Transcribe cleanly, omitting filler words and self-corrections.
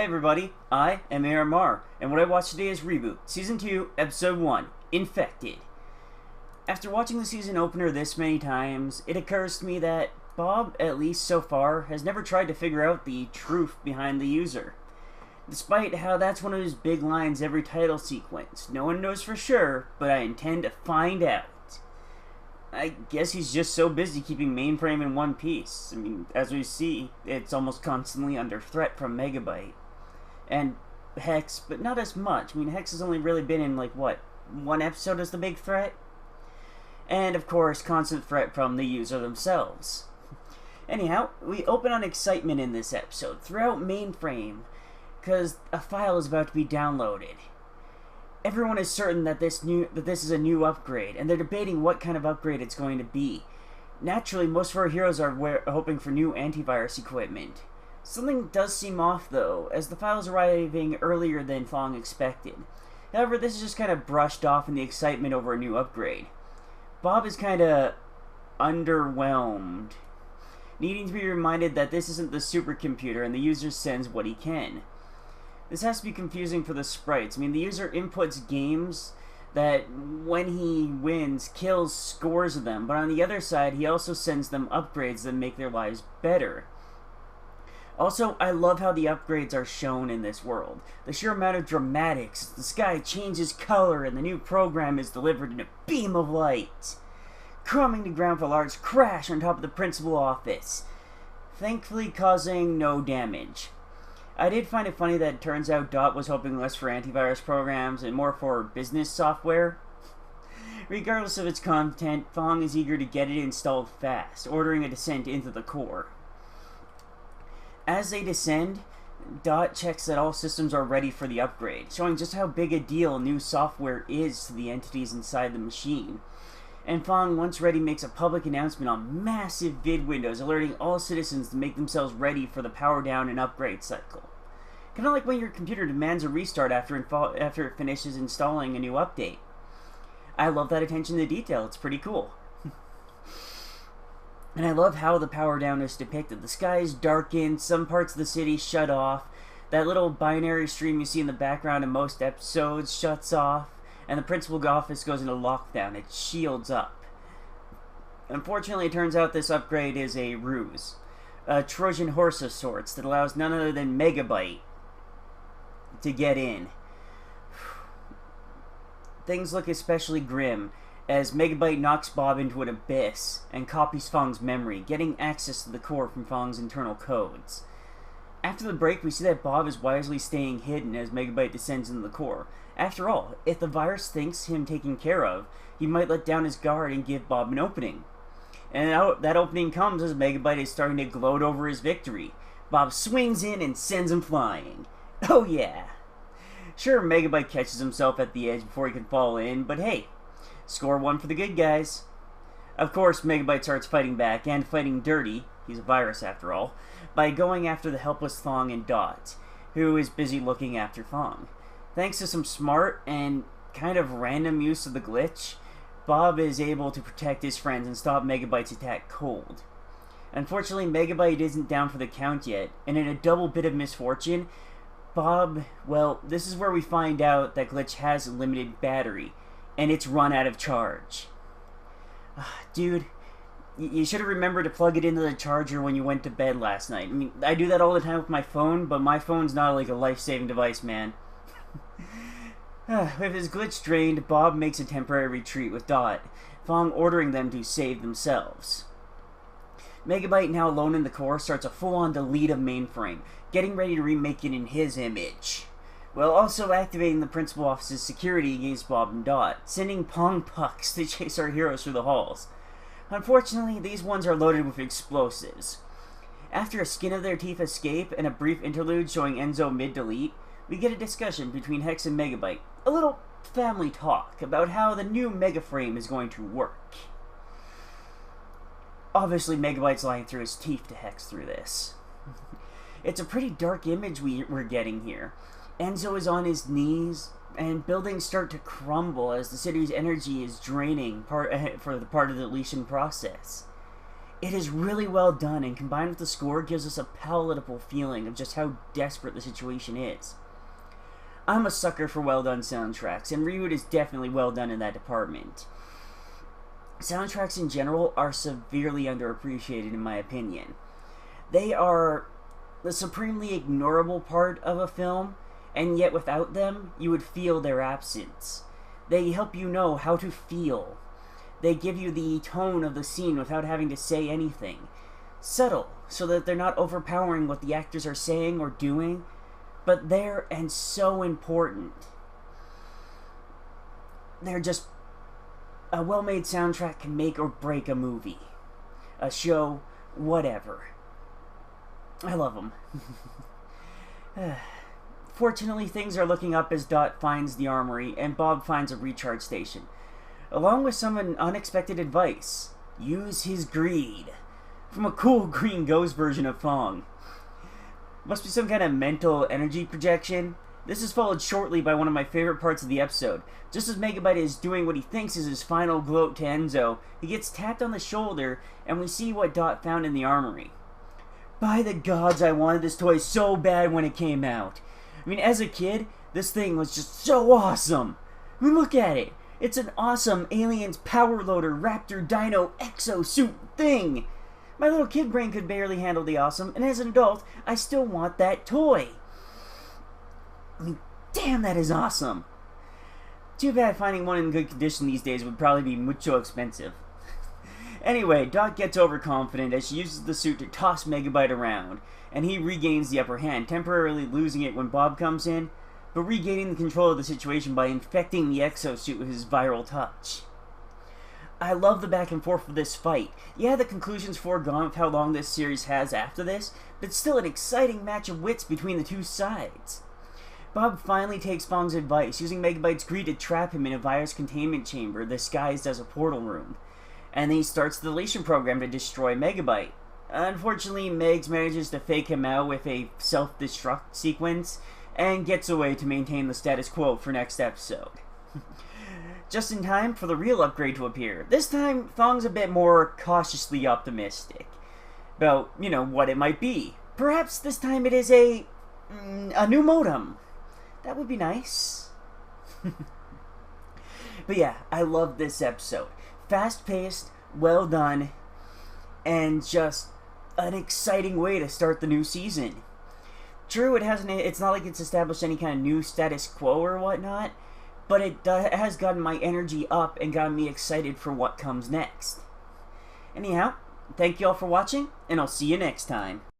everybody, I am ARMR, and what I watched today is Reboot, Season 2, Episode 1, Infected. After watching the season opener this many times, it occurs to me that Bob, at least so far, has never tried to figure out the truth behind the user. Despite how that's one of his big lines every title sequence. No one knows for sure, but I intend to find out. I guess he's just so busy keeping Mainframe in one piece. I mean, as we see, it's almost constantly under threat from Megabyte. And Hex, but not as much. I mean, Hex has only really been in, one episode as the big threat? And, of course, constant threat from the user themselves. Anyhow, we open on excitement in this episode throughout Mainframe, because a file is about to be downloaded. Everyone is certain that this is a new upgrade, and they're debating what kind of upgrade it's going to be. Naturally, most of our heroes are hoping for new antivirus equipment. Something does seem off, though, as the file is arriving earlier than Fong expected. However, this is just kind of brushed off in the excitement over a new upgrade. Bob is kind of underwhelmed, needing to be reminded that this isn't the supercomputer and the user sends what he can. This has to be confusing for the sprites. I mean, the user inputs games that, when he wins, kills scores of them, but on the other side, he also sends them upgrades that make their lives better. Also, I love how the upgrades are shown in this world. The sheer amount of dramatics, the sky changes color, and the new program is delivered in a beam of light, crumbling the ground for a large crash on top of the principal office, thankfully causing no damage. I did find it funny that it turns out Dot was hoping less for antivirus programs and more for business software. Regardless of its content, Fong is eager to get it installed fast, ordering a descent into the core. As they descend, Dot checks that all systems are ready for the upgrade, showing just how big a deal new software is to the entities inside the machine. And Fong, once ready, makes a public announcement on massive vid windows, alerting all citizens to make themselves ready for the power down and upgrade cycle. Kind of like when your computer demands a restart after it finishes installing a new update. I love that attention to detail, it's pretty cool. And I love how the power down is depicted. The sky is darkened, some parts of the city shut off, that little binary stream you see in the background in most episodes shuts off, and the principal office goes into lockdown. It shields up. Unfortunately, it turns out this upgrade is a ruse. A Trojan horse of sorts that allows none other than Megabyte to get in. Things look especially grim as Megabyte knocks Bob into an abyss and copies Fong's memory, getting access to the core from Fong's internal codes. After the break, we see that Bob is wisely staying hidden as Megabyte descends into the core. After all, if the virus thinks him taken care of, he might let down his guard and give Bob an opening. And that opening comes as Megabyte is starting to gloat over his victory. Bob swings in and sends him flying. Oh yeah. Sure, Megabyte catches himself at the edge before he can fall in, but hey, score one for the good guys. Of course, Megabyte starts fighting back, and fighting dirty, he's a virus after all, by going after the helpless Fong and Dot, who is busy looking after Fong. Thanks to some smart and kind of random use of the glitch, Bob is able to protect his friends and stop Megabyte's attack cold. Unfortunately, Megabyte isn't down for the count yet, and in a double bit of misfortune, Bob, well, this is where we find out that glitch has a limited battery, and it's run out of charge. Dude, you should have remembered to plug it into the charger when you went to bed last night. I mean, I do that all the time with my phone, but my phone's not like a life-saving device, man. With his glitch drained, Bob makes a temporary retreat with Dot, Fong ordering them to save themselves. Megabyte, now alone in the core, starts a full-on delete of Mainframe, getting ready to remake it in his image, while also activating the principal office's security against Bob and Dot, sending pong pucks to chase our heroes through the halls. Unfortunately, these ones are loaded with explosives. After a skin of their teeth escape and a brief interlude showing Enzo mid-delete, we get a discussion between Hex and Megabyte, a little family talk about how the new Megaframe is going to work. Obviously, Megabyte's lying through his teeth to Hex through this. It's a pretty dark image we're getting here. Enzo is on his knees, and buildings start to crumble as the city's energy is draining for the part of the deletion process. It is really well done, and combined with the score gives us a palatable feeling of just how desperate the situation is. I'm a sucker for well done soundtracks, and Reboot is definitely well done in that department. Soundtracks in general are severely underappreciated in my opinion. They are the supremely ignorable part of a film, and yet without them, you would feel their absence. They help you know how to feel. They give you the tone of the scene without having to say anything. Subtle, so that they're not overpowering what the actors are saying or doing, but they're and so important. They're just... A well-made soundtrack can make or break a movie, a show, whatever. I love them. Fortunately, things are looking up as Dot finds the armory and Bob finds a recharge station, along with some unexpected advice. Use his greed. From a cool Green Ghost version of Fong. Must be some kind of mental energy projection. This is followed shortly by one of my favorite parts of the episode. Just as Megabyte is doing what he thinks is his final gloat to Enzo, he gets tapped on the shoulder and we see what Dot found in the armory. By the gods, I wanted this toy so bad when it came out. I mean, as a kid, this thing was just so awesome. I mean, look at it. It's an awesome Aliens Power Loader Raptor Dino Exosuit thing. My little kid brain could barely handle the awesome, and as an adult, I still want that toy. I mean, damn, that is awesome. Too bad finding one in good condition these days would probably be mucho expensive. Anyway, Dot gets overconfident as she uses the suit to toss Megabyte around, and he regains the upper hand, temporarily losing it when Bob comes in, but regaining the control of the situation by infecting the exosuit with his viral touch. I love the back and forth of this fight. Yeah, the conclusion's foregone with how long this series has after this, but it's still an exciting match of wits between the two sides. Bob finally takes Fong's advice, using Megabyte's greed to trap him in a virus containment chamber disguised as a portal room. And then he starts the deletion program to destroy Megabyte. Unfortunately, Megs manages to fake him out with a self-destruct sequence, and gets away to maintain the status quo for next episode. Just in time for the real upgrade to appear. This time, Fong's a bit more cautiously optimistic about, what it might be. Perhaps this time it is a new modem. That would be nice. But yeah, I love this episode. Fast-paced, well done, and just an exciting way to start the new season. True, it's not like it's established any kind of new status quo or whatnot, but it has gotten my energy up and gotten me excited for what comes next. Anyhow, thank you all for watching, and I'll see you next time.